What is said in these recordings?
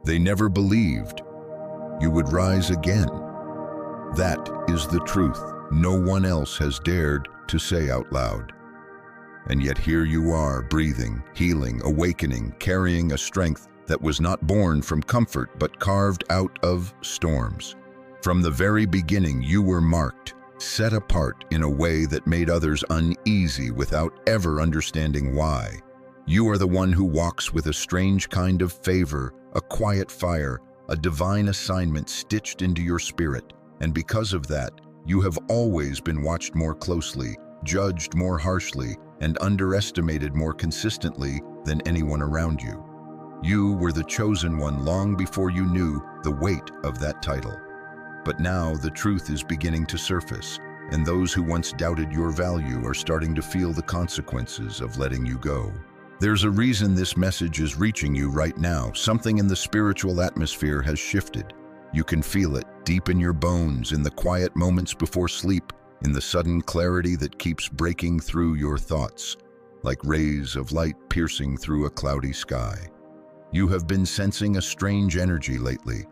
They never believed you would rise again. That is the truth no one else has dared to say out loud. And yet here you are, breathing, healing, awakening, carrying a strength that was not born from comfort but carved out of storms. From the very beginning, you were marked, set apart in a way that made others uneasy without ever understanding why. You are the one who walks with a strange kind of favor, a quiet fire, a divine assignment stitched into your spirit, and because of that, you have always been watched more closely, judged more harshly, and underestimated more consistently than anyone around you. You were the chosen one long before you knew the weight of that title. But now the truth is beginning to surface, and those who once doubted your value are starting to feel the consequences of letting you go. There's a reason this message is reaching you right now. Something in the spiritual atmosphere has shifted. You can feel it deep in your bones, in the quiet moments before sleep, in the sudden clarity that keeps breaking through your thoughts, like rays of light piercing through a cloudy sky. You have been sensing a strange energy lately,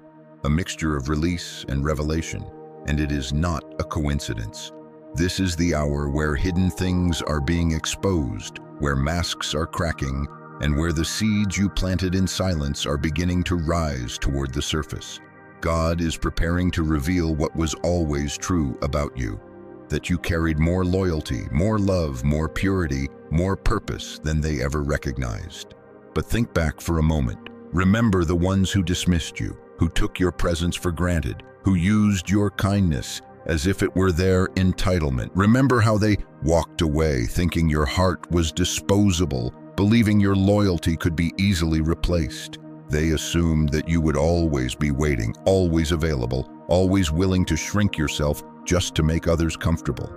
a mixture of release and revelation, and it is not a coincidence. This is the hour where hidden things are being exposed, where masks are cracking, and where the seeds you planted in silence are beginning to rise toward the surface. God is preparing to reveal what was always true about you, that you carried more loyalty, more love, more purity, more purpose than they ever recognized. But think back for a moment. Remember the ones who dismissed you, who took your presence for granted, who used your kindness as if it were their entitlement. Remember how they walked away thinking your heart was disposable, believing your loyalty could be easily replaced. They assumed that you would always be waiting, always available, always willing to shrink yourself just to make others comfortable.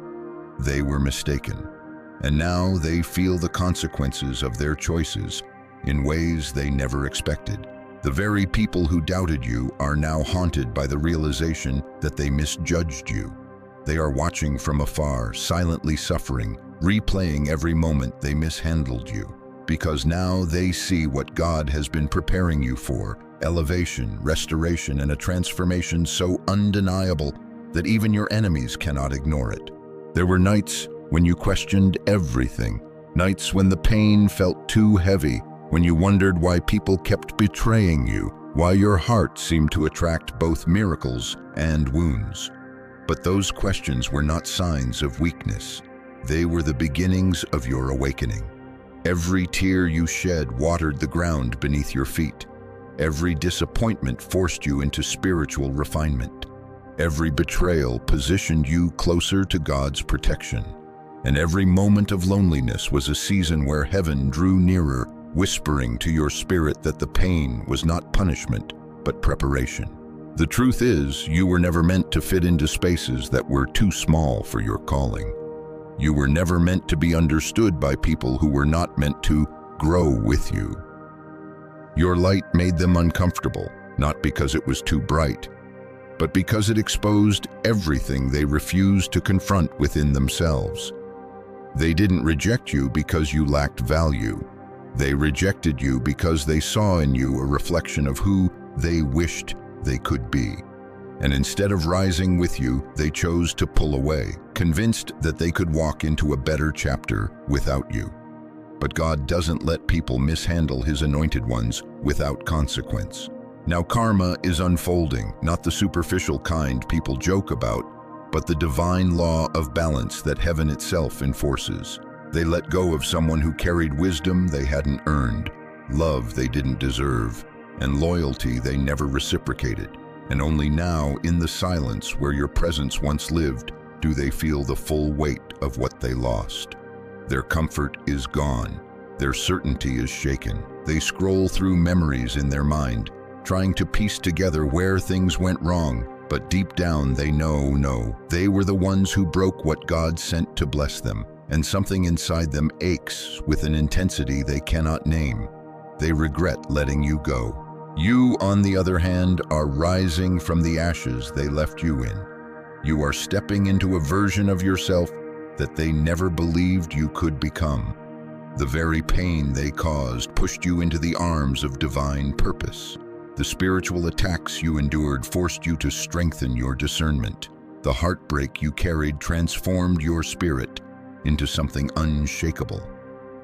They were mistaken, and now they feel the consequences of their choices in ways they never expected. The very people who doubted you are now haunted by the realization that they misjudged you. They are watching from afar, silently suffering, replaying every moment they mishandled you, because now they see what God has been preparing you for: elevation, restoration, and a transformation so undeniable that even your enemies cannot ignore it. There were nights when you questioned everything, nights when the pain felt too heavy, when you wondered why people kept betraying you, why your heart seemed to attract both miracles and wounds. But those questions were not signs of weakness. They were the beginnings of your awakening. Every tear you shed watered the ground beneath your feet. Every disappointment forced you into spiritual refinement. Every betrayal positioned you closer to God's protection. And every moment of loneliness was a season where heaven drew nearer, whispering to your spirit that the pain was not punishment, but preparation. The truth is, you were never meant to fit into spaces that were too small for your calling. You were never meant to be understood by people who were not meant to grow with you. Your light made them uncomfortable, not because it was too bright, but because it exposed everything they refused to confront within themselves. They didn't reject you because you lacked value. They rejected you because they saw in you a reflection of who they wished they could be. And instead of rising with you, they chose to pull away, convinced that they could walk into a better chapter without you. But God doesn't let people mishandle His anointed ones without consequence. Now karma is unfolding, not the superficial kind people joke about, but the divine law of balance that heaven itself enforces. They let go of someone who carried wisdom they hadn't earned, love they didn't deserve, and loyalty they never reciprocated. And only now, in the silence where your presence once lived, do they feel the full weight of what they lost. Their comfort is gone. Their certainty is shaken. They scroll through memories in their mind, trying to piece together where things went wrong, but deep down they know they were the ones who broke what God sent to bless them, and something inside them aches with an intensity they cannot name. They regret letting you go. You, on the other hand, are rising from the ashes they left you in. You are stepping into a version of yourself that they never believed you could become. The very pain they caused pushed you into the arms of divine purpose. The spiritual attacks you endured forced you to strengthen your discernment. The heartbreak you carried transformed your spirit into something unshakable.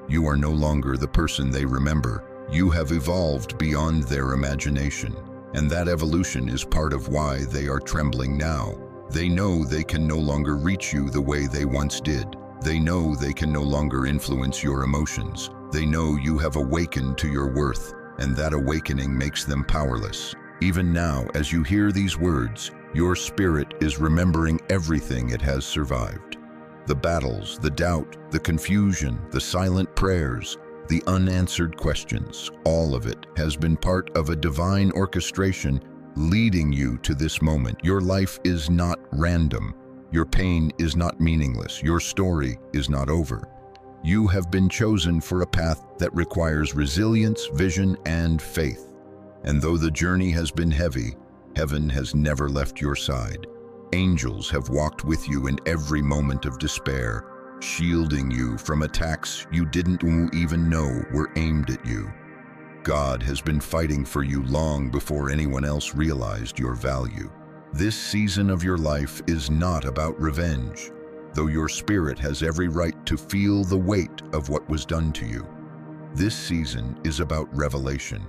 You are no longer the person they remember. You have evolved beyond their imagination, and that evolution is part of why they are trembling now. They know they can no longer reach you the way they once did. They know they can no longer influence your emotions. They know you have awakened to your worth, and that awakening makes them powerless. Even now, as you hear these words, your spirit is remembering everything it has survived. The battles, the doubt, the confusion, the silent prayers, the unanswered questions, all of it has been part of a divine orchestration leading you to this moment. Your life is not random. Your pain is not meaningless. Your story is not over. You have been chosen for a path that requires resilience, vision, and faith. And though the journey has been heavy, heaven has never left your side. Angels have walked with you in every moment of despair, shielding you from attacks you didn't even know were aimed at you. God has been fighting for you long before anyone else realized your value. This season of your life is not about revenge, though your spirit has every right to feel the weight of what was done to you. This season is about revelation.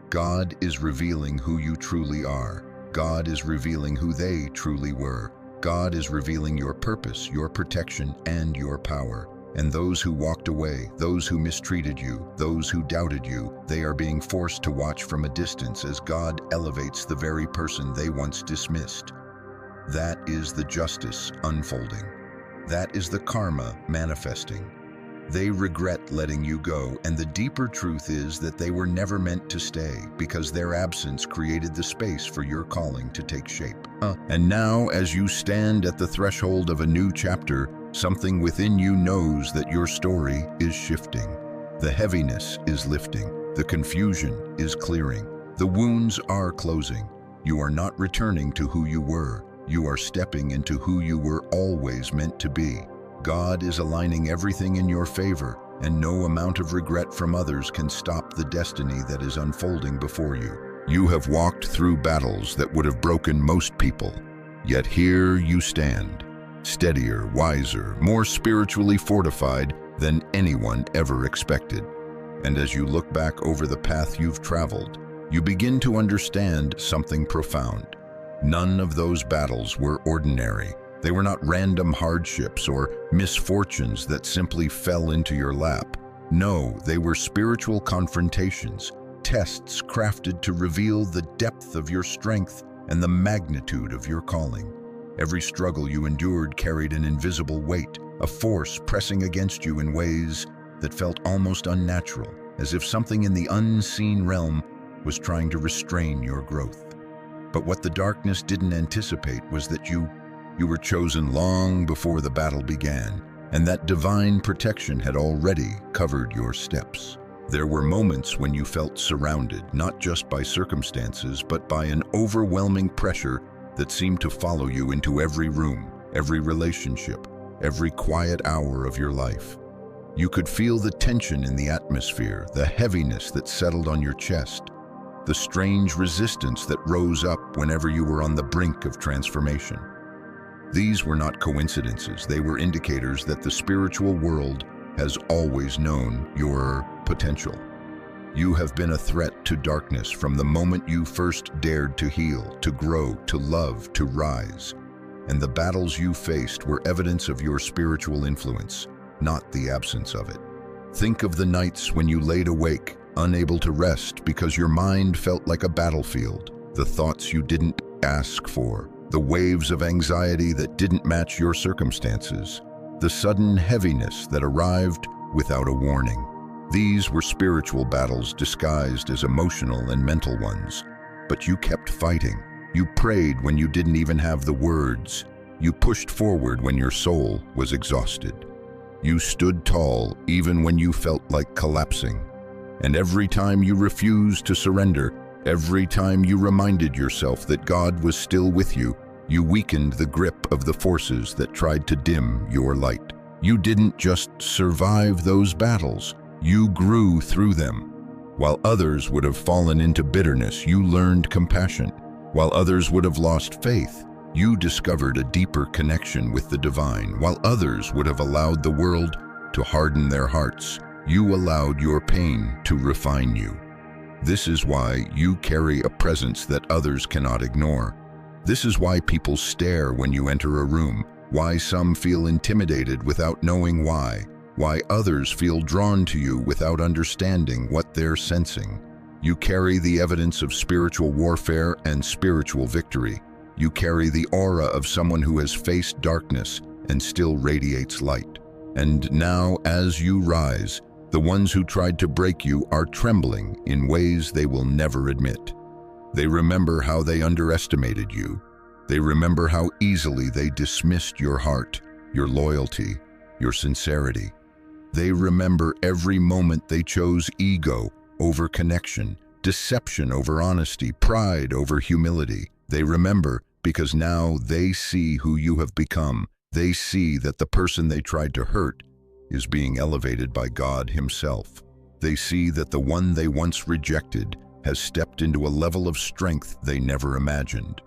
God is revealing who you truly are. God is revealing who they truly were. God is revealing your purpose, your protection, and your power. And those who walked away, those who mistreated you, those who doubted you, they are being forced to watch from a distance as God elevates the very person they once dismissed. That is the justice unfolding. That is the karma manifesting. They regret letting you go, and the deeper truth is that they were never meant to stay because their absence created the space for your calling to take shape. And now, as you stand at the threshold of a new chapter, something within you knows that your story is shifting. The heaviness is lifting. The confusion is clearing. The wounds are closing. You are not returning to who you were. You are stepping into who you were always meant to be. God is aligning everything in your favor, and no amount of regret from others can stop the destiny that is unfolding before you. You have walked through battles that would have broken most people, yet here you stand, steadier, wiser, more spiritually fortified than anyone ever expected. And as you look back over the path you've traveled, you begin to understand something profound. None of those battles were ordinary. They were not random hardships or misfortunes that simply fell into your lap. No, they were spiritual confrontations, tests crafted to reveal the depth of your strength and the magnitude of your calling. Every struggle you endured carried an invisible weight, a force pressing against you in ways that felt almost unnatural, as if something in the unseen realm was trying to restrain your growth. But what the darkness didn't anticipate was that you were chosen long before the battle began, and that divine protection had already covered your steps. There were moments when you felt surrounded, not just by circumstances, but by an overwhelming pressure that seemed to follow you into every room, every relationship, every quiet hour of your life. You could feel the tension in the atmosphere, the heaviness that settled on your chest, the strange resistance that rose up whenever you were on the brink of transformation. These were not coincidences. They were indicators that the spiritual world has always known your potential. You have been a threat to darkness from the moment you first dared to heal, to grow, to love, to rise. And the battles you faced were evidence of your spiritual influence, not the absence of it. Think of the nights when you laid awake, unable to rest because your mind felt like a battlefield, the thoughts you didn't ask for, the waves of anxiety that didn't match your circumstances, the sudden heaviness that arrived without a warning. These were spiritual battles disguised as emotional and mental ones. But you kept fighting. You prayed when you didn't even have the words. You pushed forward when your soul was exhausted. You stood tall even when you felt like collapsing. And every time you refused to surrender, every time you reminded yourself that God was still with you, you weakened the grip of the forces that tried to dim your light. You didn't just survive those battles, you grew through them. While others would have fallen into bitterness, you learned compassion. While others would have lost faith, you discovered a deeper connection with the divine. While others would have allowed the world to harden their hearts, you allowed your pain to refine you. This is why you carry a presence that others cannot ignore. This is why people stare when you enter a room, why some feel intimidated without knowing why others feel drawn to you without understanding what they're sensing. You carry the evidence of spiritual warfare and spiritual victory. You carry the aura of someone who has faced darkness and still radiates light. And now, as you rise, the ones who tried to break you are trembling in ways they will never admit. They remember how they underestimated you. They remember how easily they dismissed your heart, your loyalty, your sincerity. They remember every moment they chose ego over connection, deception over honesty, pride over humility. They remember because now they see who you have become. They see that the person they tried to hurt is being elevated by God Himself. They see that the one they once rejected has stepped into a level of strength they never imagined.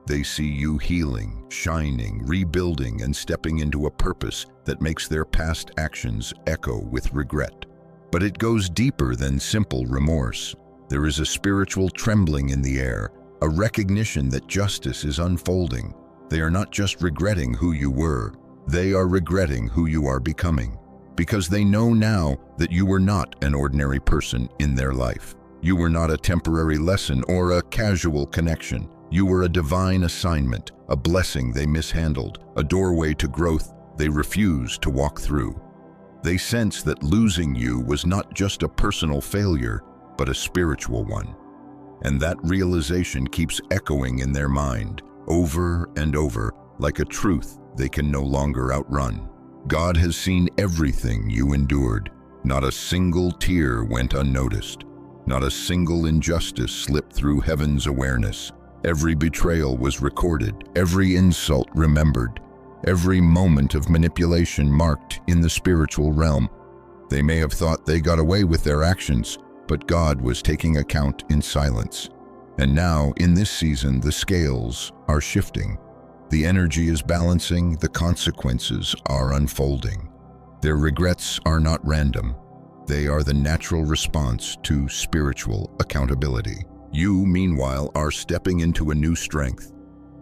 They see you healing, shining, rebuilding, and stepping into a purpose that makes their past actions echo with regret. But it goes deeper than simple remorse. There is a spiritual trembling in the air, a recognition that justice is unfolding. They are not just regretting who you were, they are regretting who you are becoming. Because they know now that you were not an ordinary person in their life. You were not a temporary lesson or a casual connection. You were a divine assignment, a blessing they mishandled, a doorway to growth they refused to walk through. They sense that losing you was not just a personal failure, but a spiritual one. And that realization keeps echoing in their mind, over and over, like a truth they can no longer outrun. God has seen everything you endured. Not a single tear went unnoticed. Not a single injustice slipped through heaven's awareness. Every betrayal was recorded, every insult remembered, every moment of manipulation marked in the spiritual realm. They may have thought they got away with their actions, but God was taking account in silence. And now, in this season, the scales are shifting. The energy is balancing, the consequences are unfolding. Their regrets are not random. They are the natural response to spiritual accountability. You, meanwhile, are stepping into a new strength.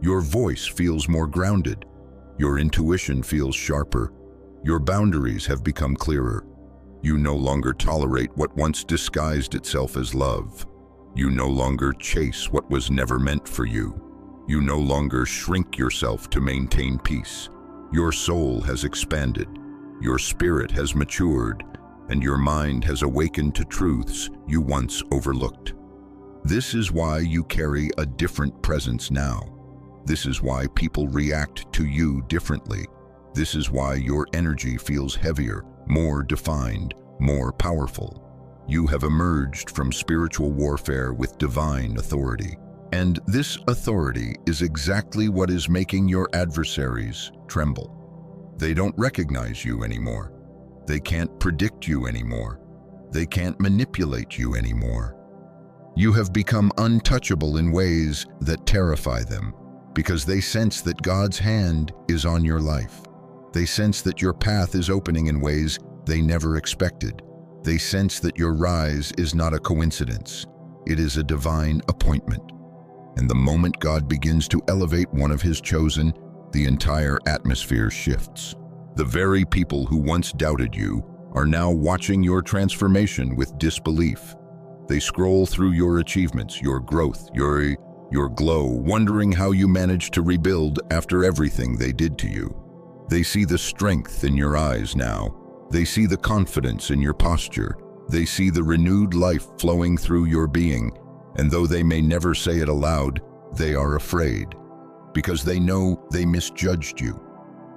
Your voice feels more grounded. Your intuition feels sharper. Your boundaries have become clearer. You no longer tolerate what once disguised itself as love. You no longer chase what was never meant for you. You no longer shrink yourself to maintain peace. Your soul has expanded. Your spirit has matured, and your mind has awakened to truths you once overlooked. This is why you carry a different presence now. This is why people react to you differently. This is why your energy feels heavier, more defined, more powerful. You have emerged from spiritual warfare with divine authority. And this authority is exactly what is making your adversaries tremble. They don't recognize you anymore. They can't predict you anymore. They can't manipulate you anymore. You have become untouchable in ways that terrify them, because they sense that God's hand is on your life. They sense that your path is opening in ways they never expected. They sense that your rise is not a coincidence. It is a divine appointment. And the moment God begins to elevate one of His chosen, the entire atmosphere shifts. The very people who once doubted you are now watching your transformation with disbelief. They scroll through your achievements, your growth, your glow, wondering how you managed to rebuild after everything they did to you. They see the strength in your eyes now. They see the confidence in your posture. They see the renewed life flowing through your being. And though they may never say it aloud, they are afraid, because they know they misjudged you.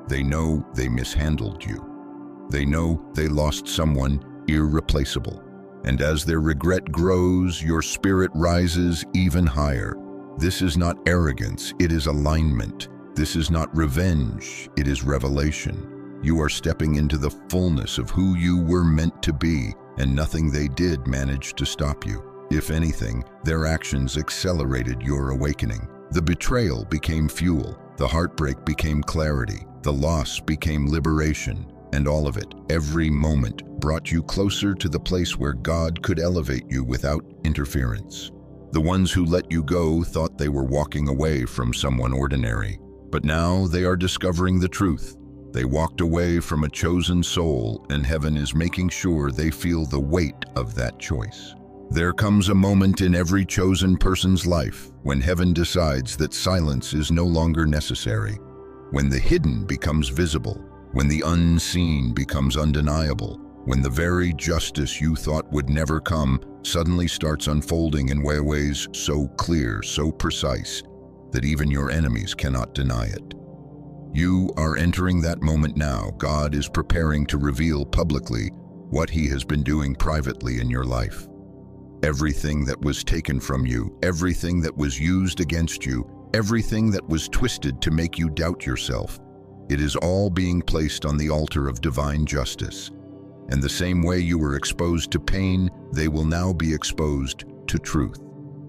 They know they mishandled you. They know they lost someone irreplaceable. And as their regret grows, your spirit rises even higher. This is not arrogance, it is alignment. This is not revenge, it is revelation. You are stepping into the fullness of who you were meant to be, and nothing they did managed to stop you. If anything, their actions accelerated your awakening. The betrayal became fuel, the heartbreak became clarity, the loss became liberation, and all of it, every moment, brought you closer to the place where God could elevate you without interference. The ones who let you go thought they were walking away from someone ordinary, but now they are discovering the truth. They walked away from a chosen soul, and heaven is making sure they feel the weight of that choice. There comes a moment in every chosen person's life when heaven decides that silence is no longer necessary, when the hidden becomes visible, when the unseen becomes undeniable, when the very justice you thought would never come suddenly starts unfolding in ways so clear, so precise, that even your enemies cannot deny it. You are entering that moment now. God is preparing to reveal publicly what He has been doing privately in your life. Everything that was taken from you, everything that was used against you, everything that was twisted to make you doubt yourself, it is all being placed on the altar of divine justice. And the same way you were exposed to pain, they will now be exposed to truth.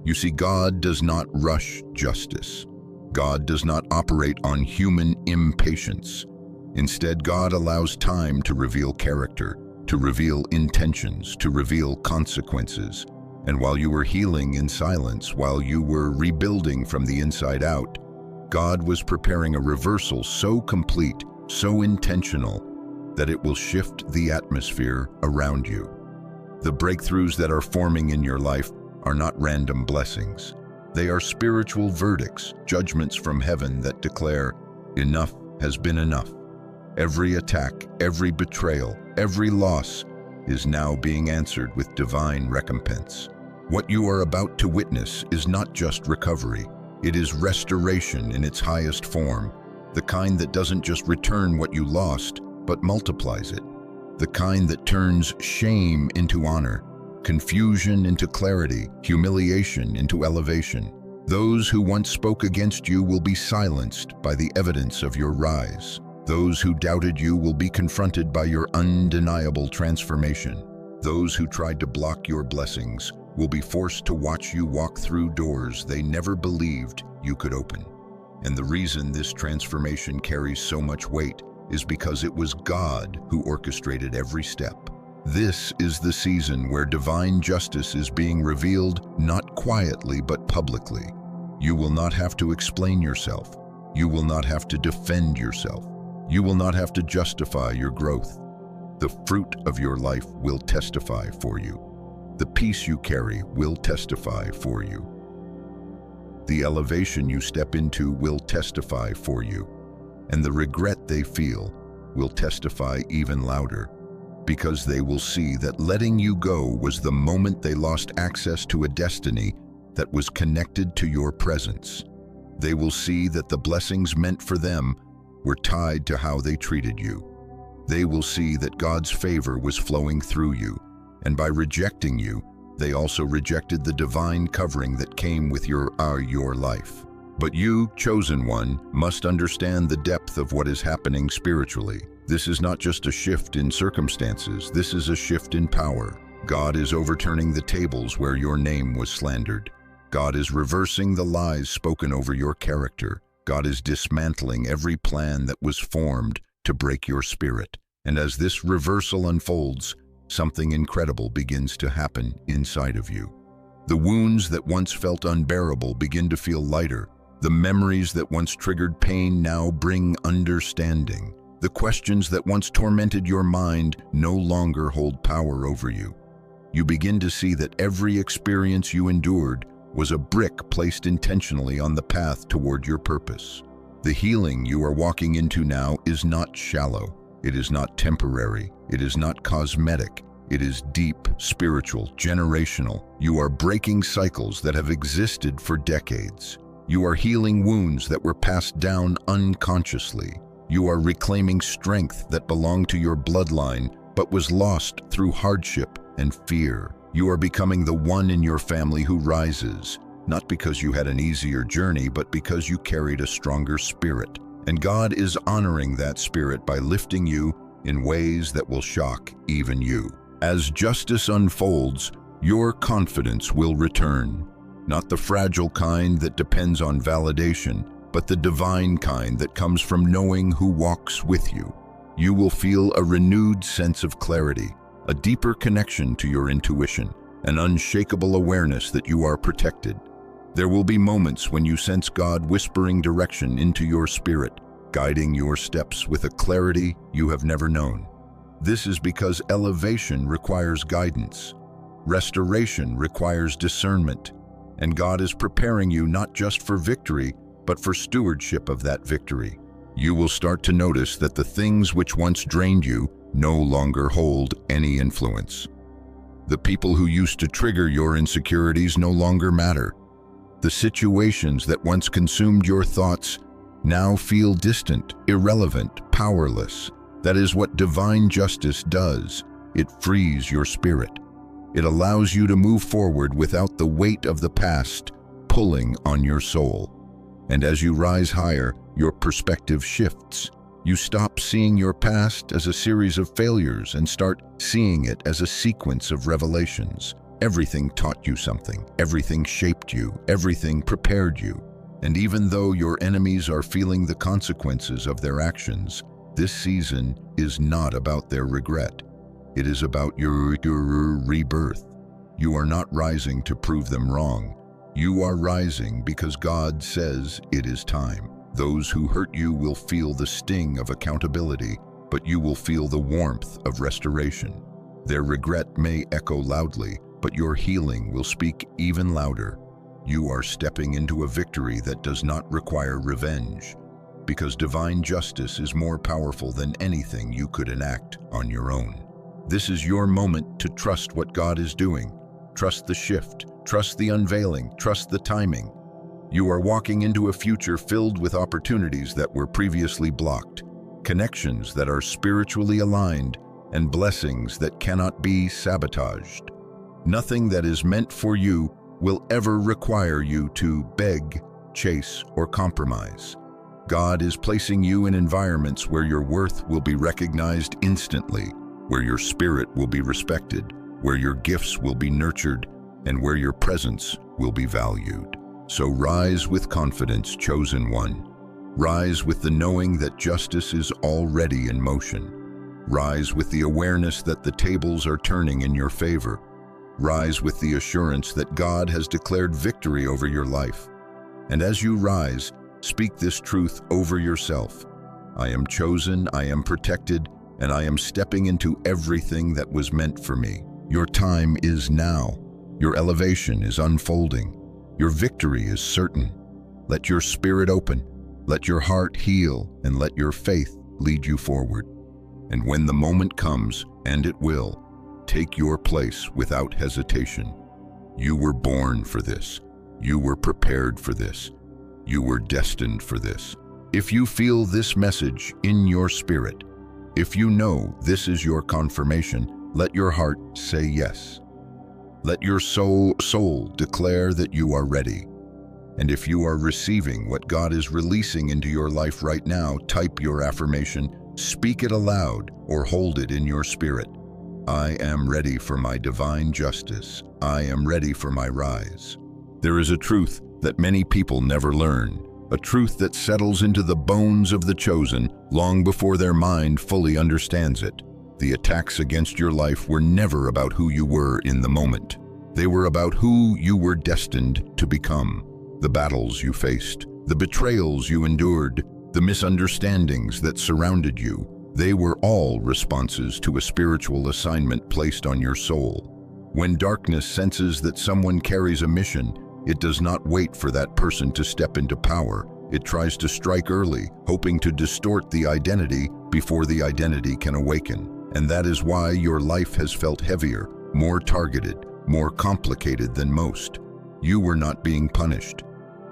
You see, God does not rush justice. God does not operate on human impatience. Instead, God allows time to reveal character, to reveal intentions, to reveal consequences. And while you were healing in silence, while you were rebuilding from the inside out, God was preparing a reversal so complete, so intentional, that it will shift the atmosphere around you. The breakthroughs that are forming in your life are not random blessings. They are spiritual verdicts, judgments from heaven that declare, enough has been enough. Every attack, every betrayal, every loss is now being answered with divine recompense. What you are about to witness is not just recovery. It is restoration in its highest form, the kind that doesn't just return what you lost, but multiplies it. The kind that turns shame into honor, confusion into clarity, humiliation into elevation. Those who once spoke against you will be silenced by the evidence of your rise. Those who doubted you will be confronted by your undeniable transformation. Those who tried to block your blessings will be forced to watch you walk through doors they never believed you could open. And the reason this transformation carries so much weight is because it was God who orchestrated every step. This is the season where divine justice is being revealed, not quietly but publicly. You will not have to explain yourself. You will not have to defend yourself. You will not have to justify your growth. The fruit of your life will testify for you. The peace you carry will testify for you. The elevation you step into will testify for you. And the regret they feel will testify even louder, because they will see that letting you go was the moment they lost access to a destiny that was connected to your presence. They will see that the blessings meant for them were tied to how they treated you. They will see that God's favor was flowing through you, and by rejecting you, they also rejected the divine covering that came with your life. But you, chosen one, must understand the depth of what is happening spiritually. This is not just a shift in circumstances, this is a shift in power. God is overturning the tables where your name was slandered. God is reversing the lies spoken over your character. God is dismantling every plan that was formed to break your spirit. And as this reversal unfolds, something incredible begins to happen inside of you. The wounds that once felt unbearable begin to feel lighter. The memories that once triggered pain now bring understanding. The questions that once tormented your mind no longer hold power over you. You begin to see that every experience you endured was a brick placed intentionally on the path toward your purpose. The healing you are walking into now is not shallow. It is not temporary. It is not cosmetic. It is deep, spiritual, generational. You are breaking cycles that have existed for decades. You are healing wounds that were passed down unconsciously. You are reclaiming strength that belonged to your bloodline but was lost through hardship and fear. You are becoming the one in your family who rises, not because you had an easier journey, but because you carried a stronger spirit. And God is honoring that spirit by lifting you in ways that will shock even you. As justice unfolds, your confidence will return. Not the fragile kind that depends on validation, but the divine kind that comes from knowing who walks with you. You will feel a renewed sense of clarity, a deeper connection to your intuition, an unshakable awareness that you are protected. There will be moments when you sense God whispering direction into your spirit, guiding your steps with a clarity you have never known. This is because elevation requires guidance, restoration requires discernment, and God is preparing you not just for victory, but for stewardship of that victory. You will start to notice that the things which once drained you no longer hold any influence. The people who used to trigger your insecurities no longer matter. The situations that once consumed your thoughts now feel distant, irrelevant, powerless. That is what divine justice does. It frees your spirit. It allows you to move forward without the weight of the past pulling on your soul. And as you rise higher, your perspective shifts. You stop seeing your past as a series of failures and start seeing it as a sequence of revelations. Everything taught you something. Everything shaped you. Everything prepared you. And even though your enemies are feeling the consequences of their actions, this season is not about their regret. It is about your rebirth. You are not rising to prove them wrong. You are rising because God says it is time. Those who hurt you will feel the sting of accountability, but you will feel the warmth of restoration. Their regret may echo loudly, but your healing will speak even louder. You are stepping into a victory that does not require revenge, because divine justice is more powerful than anything you could enact on your own. This is your moment to trust what God is doing. Trust the shift, trust the unveiling, trust the timing. You are walking into a future filled with opportunities that were previously blocked, connections that are spiritually aligned, and blessings that cannot be sabotaged. Nothing that is meant for you will ever require you to beg, chase, or compromise. God is placing you in environments where your worth will be recognized instantly, where your spirit will be respected, where your gifts will be nurtured, and where your presence will be valued. So rise with confidence, chosen one. Rise with the knowing that justice is already in motion. Rise with the awareness that the tables are turning in your favor. Rise with the assurance that God has declared victory over your life. And as you rise, speak this truth over yourself. I am chosen, I am protected, and I am stepping into everything that was meant for me. Your time is now. Your elevation is unfolding. Your victory is certain. Let your spirit open, let your heart heal, and let your faith lead you forward. And when the moment comes, and it will, take your place without hesitation. You were born for this. You were prepared for this. You were destined for this. If you feel this message in your spirit, if you know this is your confirmation, let your heart say yes. Let your soul declare that you are ready. And if you are receiving what God is releasing into your life right now, type your affirmation, speak it aloud, or hold it in your spirit. I am ready for my divine justice. I am ready for my rise. There is a truth that many people never learn, a truth that settles into the bones of the chosen long before their mind fully understands it. The attacks against your life were never about who you were in the moment. They were about who you were destined to become. The battles you faced, the betrayals you endured, the misunderstandings that surrounded you, they were all responses to a spiritual assignment placed on your soul. When darkness senses that someone carries a mission, it does not wait for that person to step into power. It tries to strike early, hoping to distort the identity before the identity can awaken. And that is why your life has felt heavier, more targeted, more complicated than most. You were not being punished.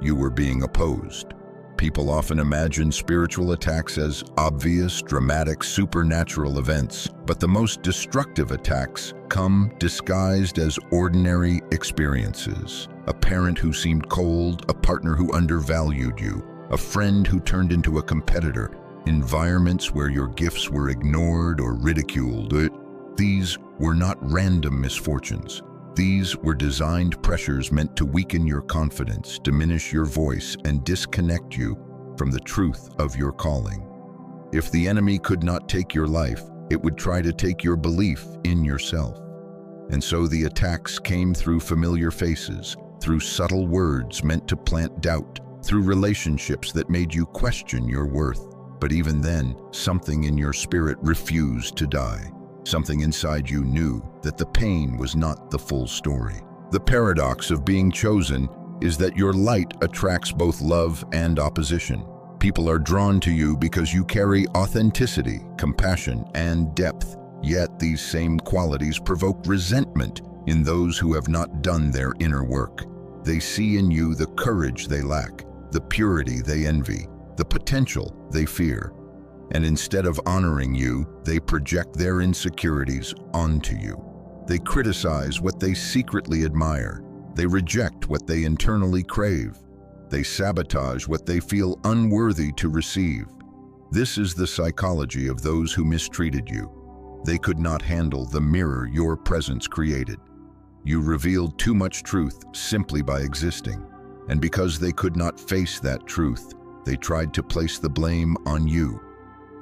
You were being opposed. People often imagine spiritual attacks as obvious, dramatic, supernatural events, but the most destructive attacks come disguised as ordinary experiences. A parent who seemed cold, a partner who undervalued you, a friend who turned into a competitor, environments where your gifts were ignored or ridiculed. These were not random misfortunes. These were designed pressures meant to weaken your confidence, diminish your voice, and disconnect you from the truth of your calling. If the enemy could not take your life, it would try to take your belief in yourself. And so the attacks came through familiar faces, through subtle words meant to plant doubt, through relationships that made you question your worth. But even then, something in your spirit refused to die. Something inside you knew that the pain was not the full story. The paradox of being chosen is that your light attracts both love and opposition. People are drawn to you because you carry authenticity, compassion, and depth. Yet these same qualities provoke resentment in those who have not done their inner work. They see in you the courage they lack, the purity they envy, the potential they fear. And instead of honoring you, they project their insecurities onto you. They criticize what they secretly admire. They reject what they internally crave. They sabotage what they feel unworthy to receive. This is the psychology of those who mistreated you. They could not handle the mirror your presence created. You revealed too much truth simply by existing. And because they could not face that truth, they tried to place the blame on you.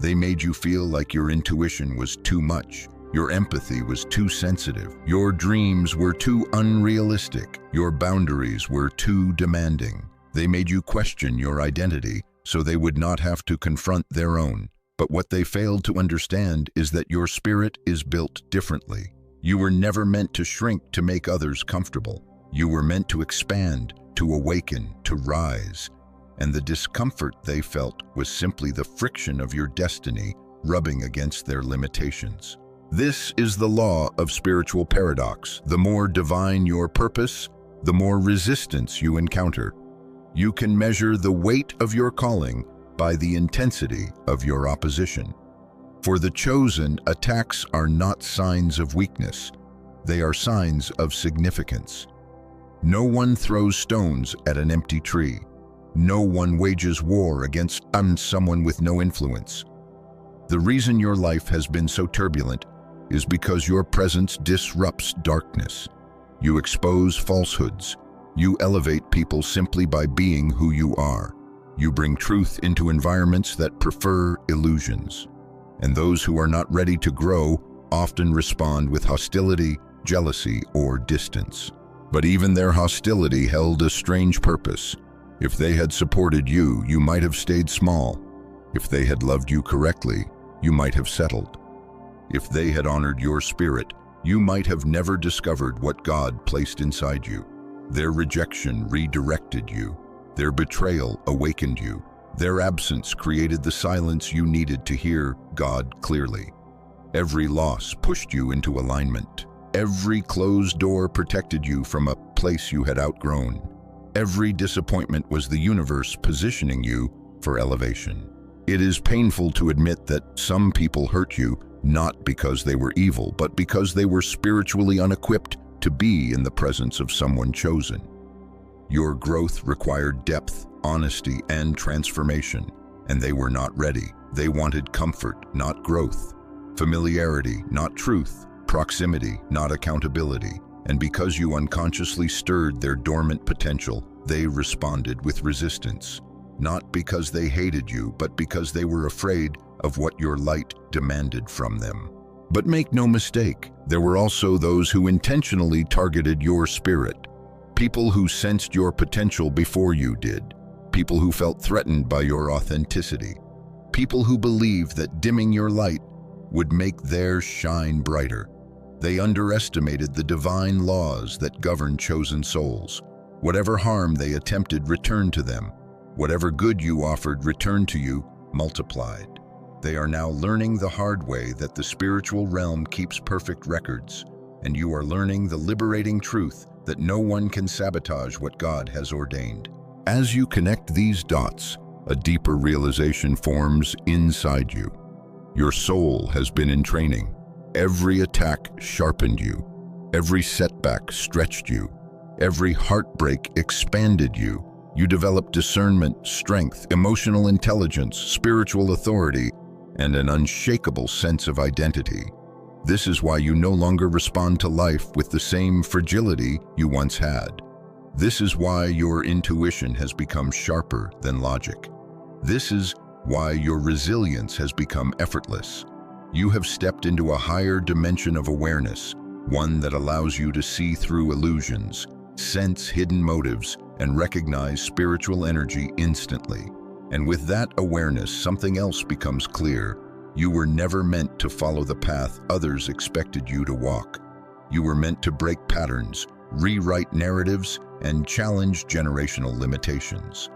They made you feel like your intuition was too much, your empathy was too sensitive, your dreams were too unrealistic, your boundaries were too demanding. They made you question your identity so they would not have to confront their own. But what they failed to understand is that your spirit is built differently. You were never meant to shrink to make others comfortable. You were meant to expand, to awaken, to rise. And the discomfort they felt was simply the friction of your destiny rubbing against their limitations. This is the law of spiritual paradox. The more divine your purpose, the more resistance you encounter. You can measure the weight of your calling by the intensity of your opposition. For the chosen, attacks are not signs of weakness. They are signs of significance. No one throws stones at an empty tree. No one wages war against someone with no influence. The reason your life has been so turbulent is because your presence disrupts darkness. You expose falsehoods. You elevate people simply by being who you are. You bring truth into environments that prefer illusions. And those who are not ready to grow often respond with hostility, jealousy, or distance. But even their hostility held a strange purpose. If they had supported you, you might have stayed small. If they had loved you correctly, you might have settled. If they had honored your spirit, you might have never discovered what God placed inside you. Their rejection redirected you. Their betrayal awakened you. Their absence created the silence you needed to hear God clearly. Every loss pushed you into alignment. Every closed door protected you from a place you had outgrown. Every disappointment was the universe positioning you for elevation. It is painful to admit that some people hurt you not because they were evil, but because they were spiritually unequipped to be in the presence of someone chosen. Your growth required depth, honesty, and transformation, and they were not ready. They wanted comfort, not growth, familiarity, not truth, proximity, not accountability. And because you unconsciously stirred their dormant potential, they responded with resistance. Not because they hated you, but because they were afraid of what your light demanded from them. But make no mistake, there were also those who intentionally targeted your spirit. People who sensed your potential before you did. People who felt threatened by your authenticity. People who believed that dimming your light would make theirs shine brighter. They underestimated the divine laws that govern chosen souls. Whatever harm they attempted returned to them. Whatever good you offered returned to you, multiplied. They are now learning the hard way that the spiritual realm keeps perfect records, and you are learning the liberating truth that no one can sabotage what God has ordained. As you connect these dots, a deeper realization forms inside you. Your soul has been in training. Every attack sharpened you. Every setback stretched you. Every heartbreak expanded you. You developed discernment, strength, emotional intelligence, spiritual authority, and an unshakable sense of identity. This is why you no longer respond to life with the same fragility you once had. This is why your intuition has become sharper than logic. This is why your resilience has become effortless. You have stepped into a higher dimension of awareness, one that allows you to see through illusions, sense hidden motives, and recognize spiritual energy instantly. And with that awareness, something else becomes clear. You were never meant to follow the path others expected you to walk. You were meant to break patterns, rewrite narratives, and challenge generational limitations.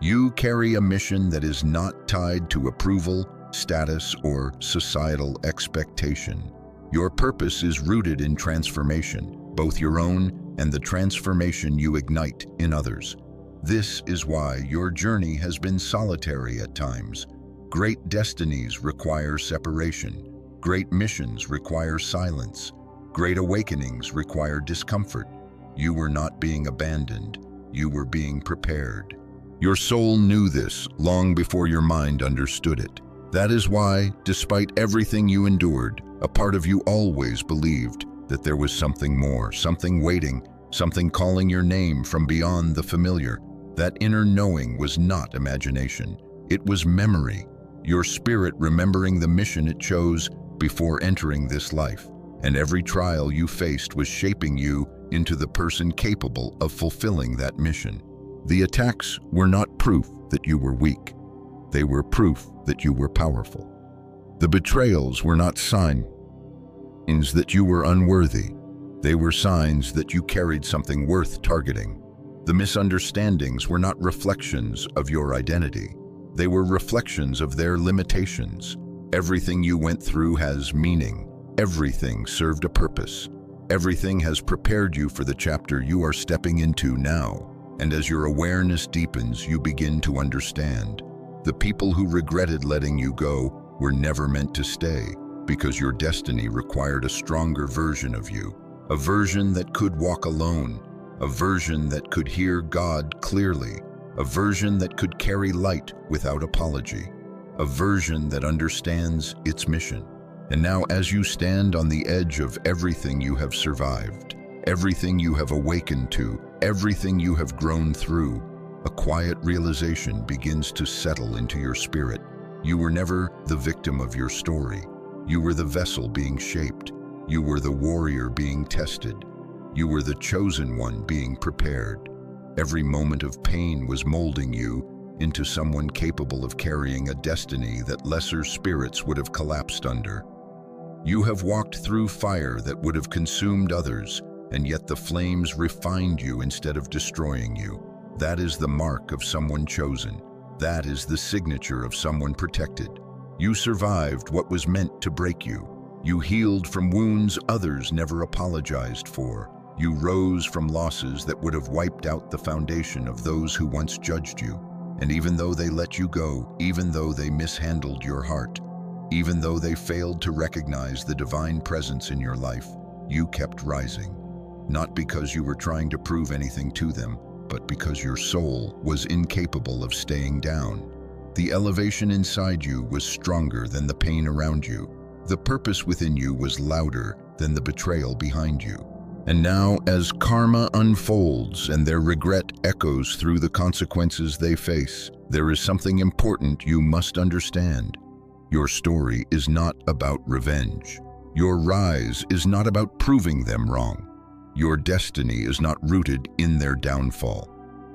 You carry a mission that is not tied to approval, status, or societal expectation. Your purpose is rooted in transformation, both your own and the transformation you ignite in others. This is why your journey has been solitary at times. Great destinies require separation. Great missions require silence. Great awakenings require discomfort. You were not being abandoned. You were being prepared. Your soul knew this long before your mind understood it. That is why, despite everything you endured, a part of you always believed that there was something more, something waiting, something calling your name from beyond the familiar. That inner knowing was not imagination. It was memory. Your spirit remembering the mission it chose before entering this life. And every trial you faced was shaping you into the person capable of fulfilling that mission. The attacks were not proof that you were weak. They were proof that you were powerful. The betrayals were not signs that you were unworthy. They were signs that you carried something worth targeting. The misunderstandings were not reflections of your identity. They were reflections of their limitations. Everything you went through has meaning. Everything served a purpose. Everything has prepared you for the chapter you are stepping into now. And as your awareness deepens, you begin to understand. The people who regretted letting you go were never meant to stay, because your destiny required a stronger version of you. A version that could walk alone. A version that could hear God clearly. A version that could carry light without apology. A version that understands its mission. And now, as you stand on the edge of everything you have survived, everything you have awakened to, everything you have grown through, a quiet realization begins to settle into your spirit. You were never the victim of your story. You were the vessel being shaped. You were the warrior being tested. You were the chosen one being prepared. Every moment of pain was molding you into someone capable of carrying a destiny that lesser spirits would have collapsed under. You have walked through fire that would have consumed others, and yet the flames refined you instead of destroying you. That is the mark of someone chosen. That is the signature of someone protected. You survived what was meant to break you. You healed from wounds others never apologized for. You rose from losses that would have wiped out the foundation of those who once judged you. And even though they let you go, even though they mishandled your heart, even though they failed to recognize the divine presence in your life, you kept rising. Not because you were trying to prove anything to them, but because your soul was incapable of staying down. The elevation inside you was stronger than the pain around you. The purpose within you was louder than the betrayal behind you. And now, as karma unfolds and their regret echoes through the consequences they face, there is something important you must understand. Your story is not about revenge. Your rise is not about proving them wrong. Your destiny is not rooted in their downfall.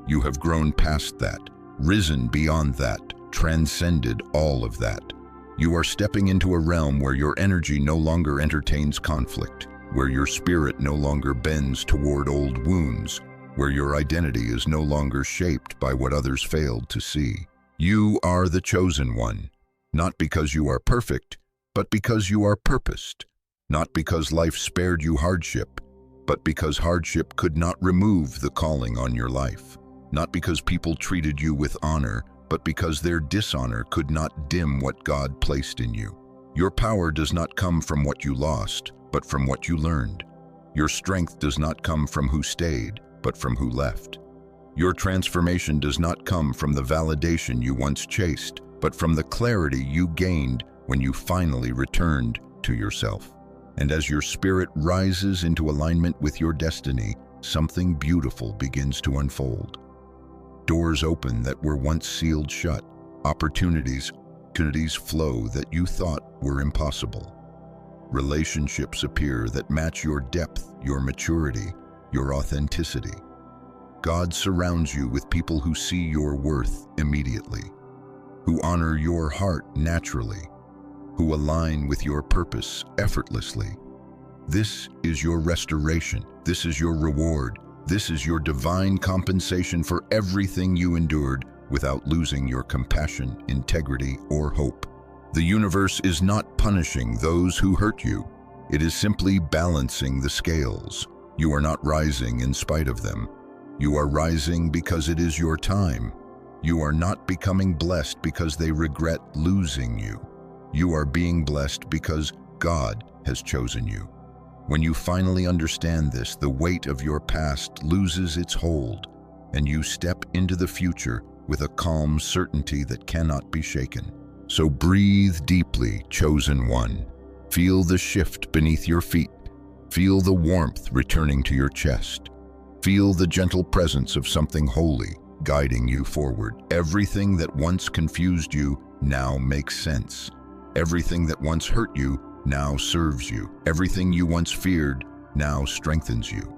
You have grown past that, risen beyond that, transcended all of that. You are stepping into a realm where your energy no longer entertains conflict, where your spirit no longer bends toward old wounds, where your identity is no longer shaped by what others failed to see. You are the chosen one, not because you are perfect, but because you are purposed, not because life spared you hardship, but because hardship could not remove the calling on your life, not because people treated you with honor, but because their dishonor could not dim what God placed in you. Your power does not come from what you lost, but from what you learned. Your strength does not come from who stayed, but from who left. Your transformation does not come from the validation you once chased, but from the clarity you gained when you finally returned to yourself. And as your spirit rises into alignment with your destiny, something beautiful begins to unfold. Doors open that were once sealed shut. Opportunities flow that you thought were impossible. Relationships appear that match your depth, your maturity, your authenticity. God surrounds you with people who see your worth immediately, who honor your heart naturally, who align with your purpose effortlessly. This is your restoration. This is your reward. This is your divine compensation for everything you endured without losing your compassion, integrity, or hope. The universe is not punishing those who hurt you. It is simply balancing the scales. You are not rising in spite of them. You are rising because it is your time. You are not becoming blessed because they regret losing you. You are being blessed because God has chosen you. When you finally understand this, the weight of your past loses its hold, and you step into the future with a calm certainty that cannot be shaken. So breathe deeply, chosen one. Feel the shift beneath your feet. Feel the warmth returning to your chest. Feel the gentle presence of something holy guiding you forward. Everything that once confused you now makes sense. Everything that once hurt you now serves you. Everything you once feared now strengthens you.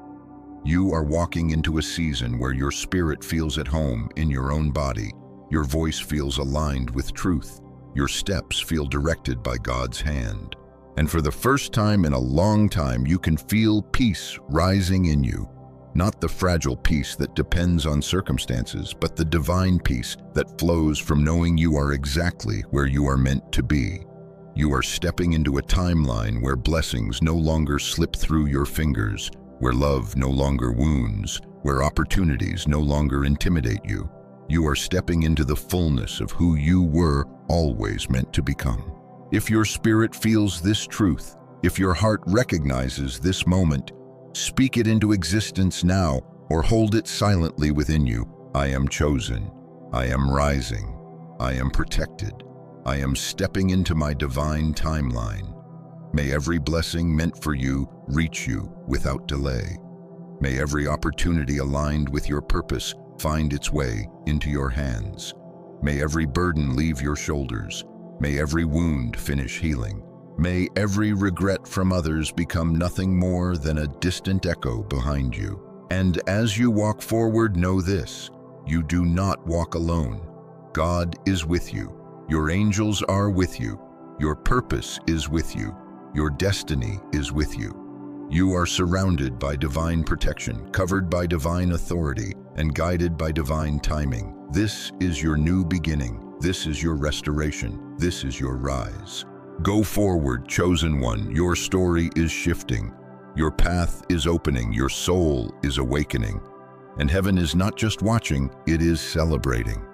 You are walking into a season where your spirit feels at home in your own body. Your voice feels aligned with truth. Your steps feel directed by God's hand. And for the first time in a long time, you can feel peace rising in you. Not the fragile peace that depends on circumstances, but the divine peace that flows from knowing you are exactly where you are meant to be. You are stepping into a timeline where blessings no longer slip through your fingers, where love no longer wounds, where opportunities no longer intimidate you. You are stepping into the fullness of who you were always meant to become. If your spirit feels this truth, if your heart recognizes this moment, speak it into existence now or hold it silently within you. I am chosen. I am rising. I am protected. I am stepping into my divine timeline. May every blessing meant for you reach you without delay. May every opportunity aligned with your purpose find its way into your hands. May every burden leave your shoulders. May every wound finish healing. May every regret from others become nothing more than a distant echo behind you. And as you walk forward, know this: you do not walk alone. God is with you. Your angels are with you. Your purpose is with you. Your destiny is with you. You are surrounded by divine protection, covered by divine authority, and guided by divine timing. This is your new beginning. This is your restoration. This is your rise. Go forward, chosen one. Your story is shifting. Your path is opening. Your soul is awakening. And heaven is not just watching, it is celebrating.